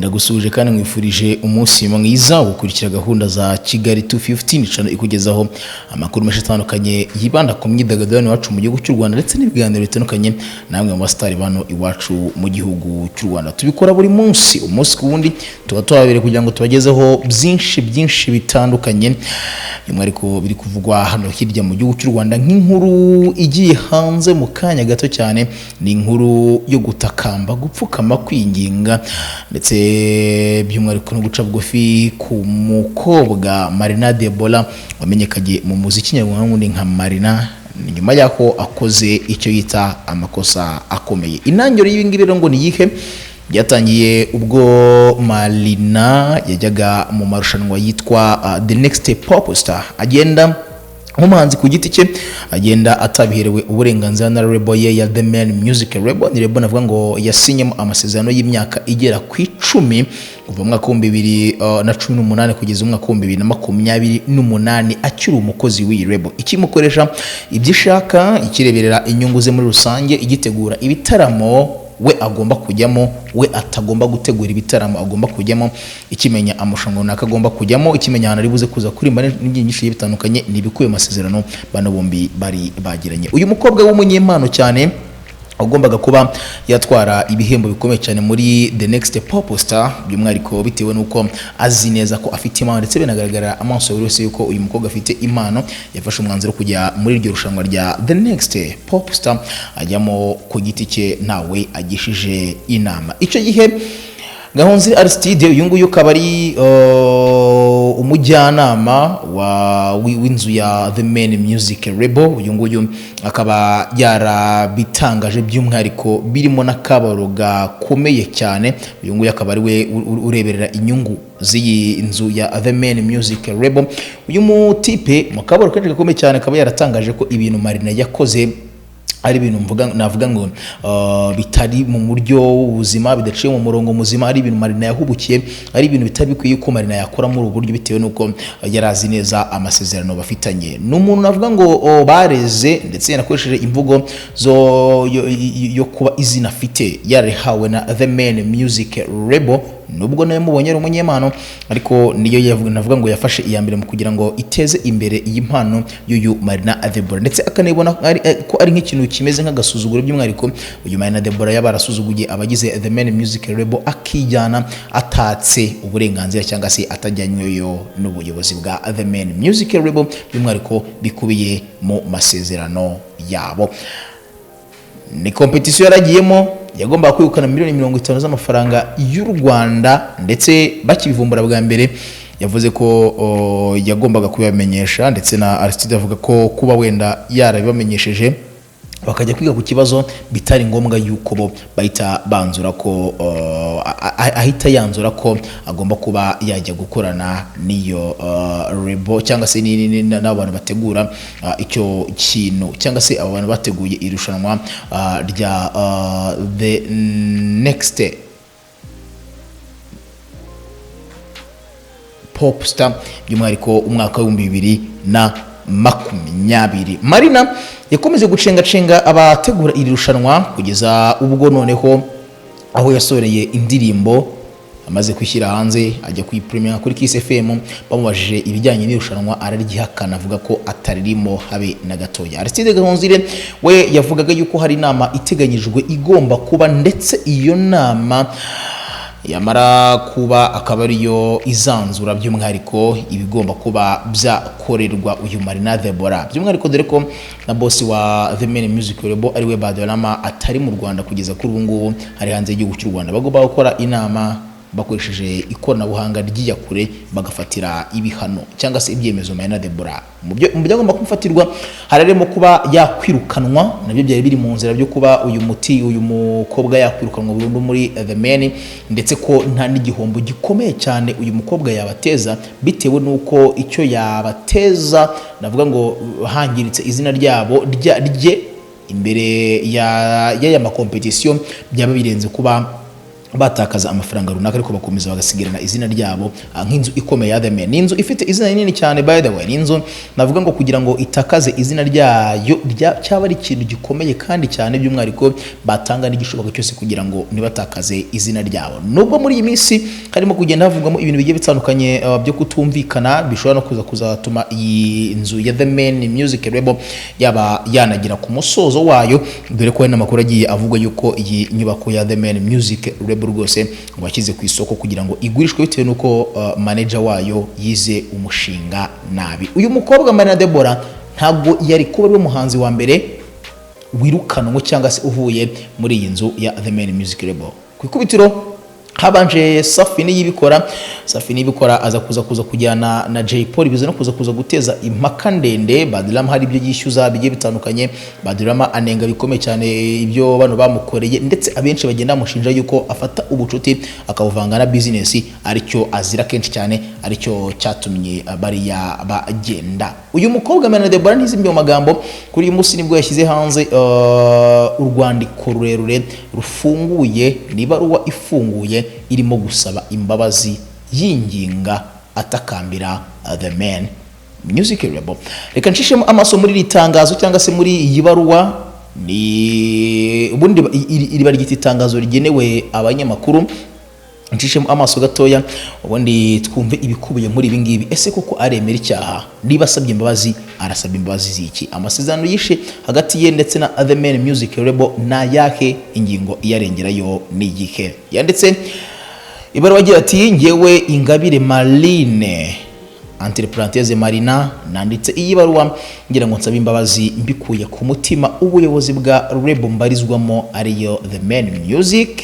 ndagusuje kandi mwifurije umunsi mwiza gukurikira gahunda za Kigali 215 channel ikugezaho amakuru menshi atandukanye yibanda ku myidagaduro wacu mu gihugu cy'u Rwanda ndetse n'ibiganiro bitandukanye namwe mu bastari bano iwacu mu gihugu cy'u Rwanda. Tubikora buri munsi umunsi ku wundi tuba twabere kugira ngo tubagezeho byinshi bitandukanye by'umwihariko biri kuvugwa hano hirya mu gihugu cy'u Rwanda. Nk'inkuru igiye hanze mu kanya gato cyane ni inkuru yo gutakamba gupfukama kwinginga ndetse by'umwihariko no guca bugufi ku mukobwa Marina wamenyekanye mu muziki nyarwanda nka Marina nyuma yako akoze icyo yita amakosa akomeye. Intangiriro y'ibingibi rero ngo ni yihe? Byatangiye ubwo Marina yajyaga mu marushanwa yitwa The Next Pop Star, agenda nk'umuhanzi ku giti cye, agenda atabiherewe uburenganzira na label ye ya The Man Music Label. Ni label navuga ngo yasinyemo amasezerano y'imyaka igera ku 10 kuva mu mwaka wa 2018 kugeza mu mwaka wa 2028 akiri umukozi w'iyi label, ikimukoresha ibyishaka, ikireberera inyungu ze muri rusange, igitegura ibitaramo we agomba kujyamo, we atagomba gutegura ibitaramo agomba kujyamo, ikimenya amushango naka agomba kujyamo, ikimenya hano ari buze kuza kurimba n'byinshi bitandukanye nibikuye amasezerano bano bombi bari bagiranye. Uyu mukobwa w'umunyempano cyane agombaga kuba yatwara ibihembo bikomeye cyane muri The Next Pop Star, by'umwihariko bitewe nuko azi neza ko afite impano ndetse binagaragara amaso yose yuko uyu mukobwa afite impano. Yafashe umwanzuro kujya muri iryo rushanwa rya The Next Pop Star, ajyamo ku giti cye ntawe agishije inama. Icyo gihe Gahonzire Aristide uyu nguyu akaba ari umujyanama w'inzu ya The Man Music Label. Uyu nguyu akaba yarabitangaje by'umwihariko birimo n'akabaro gakomeye cyane. Uyu nguyu akaba ari we ureberera inyungu z'iyi nzu ya The Man Music Label. Uyu mutipe mu kabaro kenshi gakomeye cyane akaba yaratangaje ko ibintu Marina yakoze ari ibintu navuga ngo bitari mu buryo ubuzima, bidaciye mu murongo muzima, ari ibintu Marina yahubukiye, ari ibintu bitari bikwiye ko Marina yakora muri ubu buryo bitewe nuko yarazi neza amasezerano bafitanye. N'umuntu navuga ngo bareze ndetse yanakoresheje imvugo yo kuba izina afite yarihawe na The Man Music Label. Nubwo nayo mubonye ari umunyempano ariko niyo navuga ngo yafashe iyambere mu kugira ngo iteze imbere iyi mpano y'uyu Marina Deborah, ndetse akanibona ko ari nk'ikintu kimeze nk'agasuzuguro by'umwihariko uyu Marina Deborah yabarasuzuguye abagize The Man Music Label, akijyana atatse uburenganzira cyangwa se atajyanyweyo n'ubuyobozi bwa The Man Music Label by'umwihariko bikubiye mu masezerano yabo. Ni competition yaragiyemo, yagomba kwegukana miliyoni 50 z'amafaranga y'u Rwanda, ndetse bakibivumbura bwa mbere yavuze ko yagombaga kubamenyesha, ndetse na Aristide avuga ko kuba wenda yarabibamenyesheje bakajya kwiga ku kibazo bitari ngombwa yuko bo bahita banzura ko ahita yanzura ko agomba kuba yajya gukorana n'iyo rebo cyangwa se n'abantu bategura icyo kintu cyangwa se abantu bateguye irushanwa rya The Next Pop Star by'umwihariko umwaka wa 2020. Marina yakomeje gucenga abategura iri rushanwa kugeza ubwo noneho aho yasoreye indirimbo amaze kwishyira hanze ajya kuyipremier kuri Kiss FM. Bamubajije ibijyanye n'irushanwa araryihakana avuga ko ataririmo habe na gatoya. Aristide Gahonzire we yavugaga yuko hari inama iteganyijwe igomba kuba, ndetse iyo nama yamara kuba akaba ariyo izanzura by'umwihariko ibigomba kuba byakorerwa uyu Marina Deborah, by'umwihariko dore ko na boss wa The Man Music Label ari we Badrama atari mu Rwanda kugeza kuri ubu ngubu, hari hanze y'igihugu cy'u Rwanda. Bagomba gukora inama bakoresheje ikoranabuhanga ry'iyakure bagafatira ibihano cyangwa se ibyemezo Marina Deborah mu byo agomba kufatirwa. Hararemo kuba yakwirukanwa, nabyo byari biri mu nzira byo kuba uyu mukobwa yakwirukanwa burundu muri The Man, ndetse ko nta n'igihombo gikomeye cyane uyu mukobwa yabateza bitewe nuko icyo yabateza navuga ngo hangiritse izina ryabo rye imbere ya ma competition byaba birenze kuba batakaza amafaranga runaka ariko bakomeza bagasigirana izina ryabo nk'inzu ikomeye ya The Man. Ni inzu ifite izina rinini cyane by the way. Ni inzu navuga ngo kugira ngo itakaze izina ryayo cyaba ari ikintu gikomeye kandi cyane by'umwihariko batanga n'igishoboka cyose kugira ngo nibatakaze izina ryabo. Nubwo muri iyi minsi harimo kugenda havugamo ibintu bigiye bitandukanye byo kutumvikana bishobora no kuzatuma iyi nzu ya The Man Music Label yaba yanagira ku musozo wayo, dore ko hari n'amakuru agiye avuga yuko iyi nyubako ya The Man Music Label rwose washyize ku isoko kugira ngo igurishwe bitewe nuko manager wayo yize umushinga nabi. Uyu mukobwa Marina Deborah ntabwo yari kuba ari umuhanzi wa mbere wirukanwe cyangwa se uvuye muri iyi nzu ya The Man Music Label. Ku ikubitiro habanje Safini yibikora aza kuza kujyana na Jay Polly, bize no kuza guteza impaka ndende. Badrama hari ibyo yishyuza bigiye bitandukanye, Badrama anenga bikomeye cyane ibyo bano bamukoreye, ndetse abenshi bagenda mushinja yuko afata ubucuti akabuvanga na business, aricyo azira kenshi cyane, aricyo cyatumye bariya bagenda. Uyu mukobwa Marina Deborah ntizimye mu magambo kuri uyu munsi nibwo yashyize hanze urwandiko rurerure rufunguye, nibaruwa ifunguye irimo gusaba imbabazi, yinginga, atakambira The Man Music Label. Reka nshishemo amaso muri iri tangazo cyangwa se muri iyi baruwa. Ni ubundi iri bari giti tangazo rigenewe abanyamakuru. Nshishemo amaso gatoya ubundi twumve ibikubiye muri ibi ngibi. Ese koko aremera icyaha? Niba asabye imbabazi, arasaba imbabazi ziki? Amasezerano yishe hagati ye ndetse na The Man Music Label na yahe? Ingingo iyarengerayo ni igihe? Yanditse ibaruwa agira ati: ngewe Ingabire Marine entre parenthèse Marina, nanditse iyi baruwa ngira ngo nsaba imbabazi mbikuye ku mutima ubuyobozi bwa label mbarizwamo ariyo The Man Music,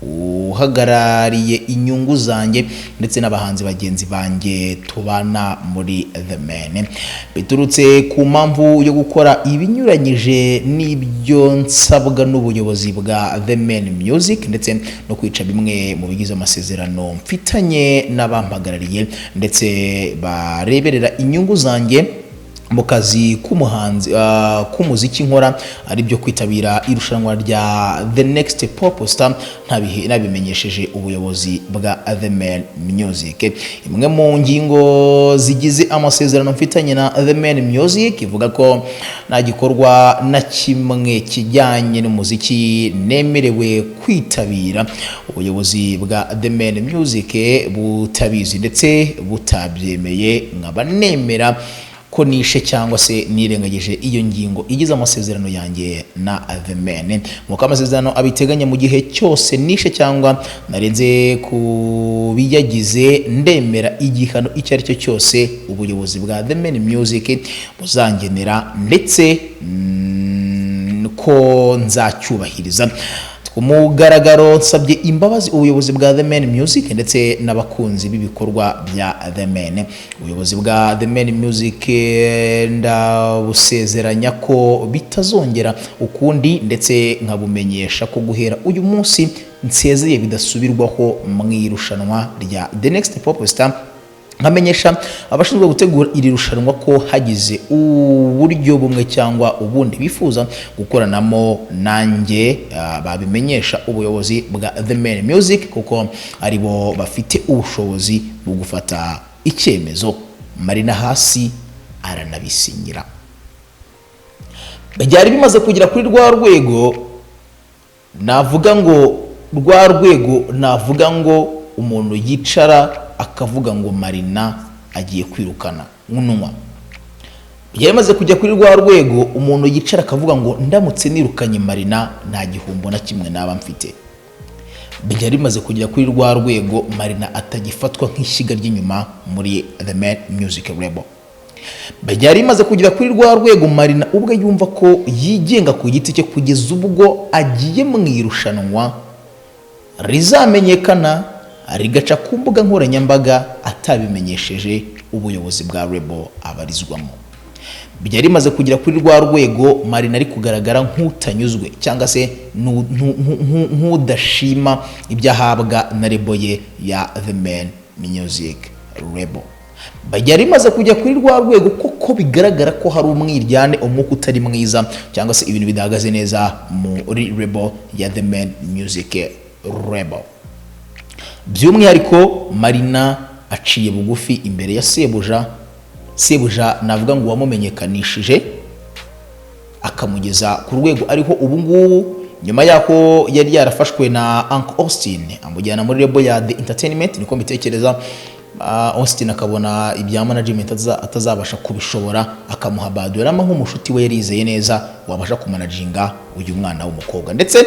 uhagarariye inyungu zanjye ndetse n'abahanzi bagenzi banjye tubana muri The Man, biturutse ku mpamvu yo gukora ibinyuranyije n'ibyo nsabwa n'ubuyobozi bwa The Man Music, ndetse no kwica bimwe mu bigize amasezerano mfitanye n'abampagarariye ndetse bareberera inyungu zanjye mu kazi k'umuhanzi k'umuziki nkora, ari byo kwitabira irushanwa rya The Next Pop Star nabimenyesheje ubuyobozi bwa The Man Music. Imwe mu ngingo zigize amasezerano mfitanye na The Man Music ivuga ko nta gikorwa na kimwe kijyanye n'umuziki nemerewe kwitabira. Ubuyobozi bwa The Man Music butabizi ndetse butabyemeye, nkaba nemera ko nishe cyangwa se nirengagije iyo ngingo igize amasezerano yanjye na The Man. Muko amasezerano abiteganya mu gihe cyose nishe cyangwa narenze ku biyagize, ndemera igihano icyo ari cyo cyose ubuyobozi bwa The Man Music buzangenera, ndetse ko nzacyubahiriza. Umugaragaro nsabye imbabazi ubuyobozi bwa The Man Music ndetse n'abakunzi b'ibikorwa bya The Man. Ubuyobozi bwa The Man Music ndabusezeranya ko bitazongera ukundi, ndetse nkabumenyesha ko guhera uyu munsi nsezeye bidasubirwaho mu irushanwa rya The Next Pop Star. Nkamenyesha abashinzwe gutegura iri rushanwa ko hagize uburyo bumwe cyangwa ubundi bifuza gukoranamo nanjye babimenyesha ubuyobozi bwa The Man Music, kuko aribo bafite ubushobozi bwo gufata icyemezo. Marina hasi aranabisinyira. Byari bimaze kugira kuri rwa rwego navuga ngo umuntu yicara akavuga ngo Marina agiye kwirukana nkunwa. Yamaze kujya kuri rwa rwego umuntu yicara akavuga ngo ndamutse nirukanye Marina nta gihombo na kimwe naba mfite. Byari bimaze kujya kuri rwa rwego Marina atagifatwa nk'ishyiga ry'inyuma muri The Man Music Label. Byari bimaze kugera kuri rwa rwego Marina ubwo yumva ko yigenga ku giti cye kugeza ubwo agiye mu irushanwa rizamenyekana rigaca ku mbuga nkoranyambaga atabimenyesheje ubuyobozi bwa label abarizwamo. Byari bimaze kugera kuri rwa rwego Marina ari kugaragara nk'utanyuzwe cyangwa se nk'udashima ibyo ahabwa na label ye ya The Man Music Label. Byari bimaze kujya kuri rwa rwego kuko bigaragara ko hari umwiryane, umwuka utari mwiza cyangwa se ibintu bidahagaze neza muri label ya The Man Music Label. by'umwihariko Marina aciye bugufi imbere ya sebuja navuga ngo wamumenyekanishije akamugeza ku rwego ariho ubu ngubu, nyuma yako yari yarafashwe na Uncle Austin amujyana muri label ya The Entertainment. Niko mbitekereza, Austin akabona ibya management atazabasha kubishobora, akamuha Badrama nk'umushuti we yarizeye neza wabasha kumanaginga uyu mwana w'umukobwa. Ndetse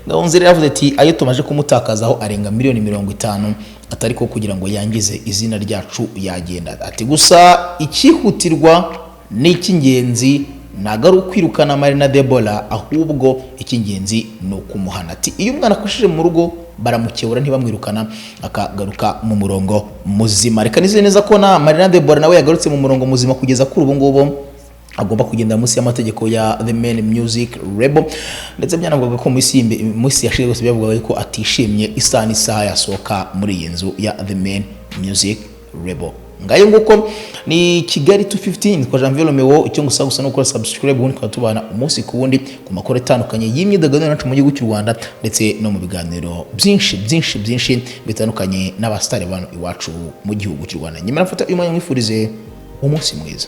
Gahonzire yavuze ati ayo tumaje kumutakazaho arenga $50,000,000 atari ko kugira ngo yangize izina ryacu yagenda. Ati gusa ikihutirwa n'icy'ingenzi nagaru kwirukana Marina Debola, ahubwo icy'ingenzi no kumuhana. Ati iyo umwana akoshije mu rugo baramukebura ntibamwirukana akagaruka mu murongo muzima. Reka nizeye neza ko na Marina Debola nawe yagarutse mu murongo muzima kugeza kuri ubu ngubu agomba kugenda munsi y'amategeko ya The Man Music Label. Ndetse byanavugaga ko munsi yashize rwose byavugaga ko atishimye isaha yasohoka muri iyi nzu ya The Man Music Label. Ngayo nguko ni Kigali 215 kwa Janvier Romeo. Icyo ngusaba gusa no gukora subscribe ubundi twatubana umunsi ku wundi ku makuru atandukanye y'imyidagaduro nacu mu gihugu cy'u Rwanda ndetse no mu biganiro byinshi bitandukanye n'abastari bano iwacu mu gihugu cy'u Rwanda. Nyuma nafata uyu mwanya mwifurize umunsi mwiza.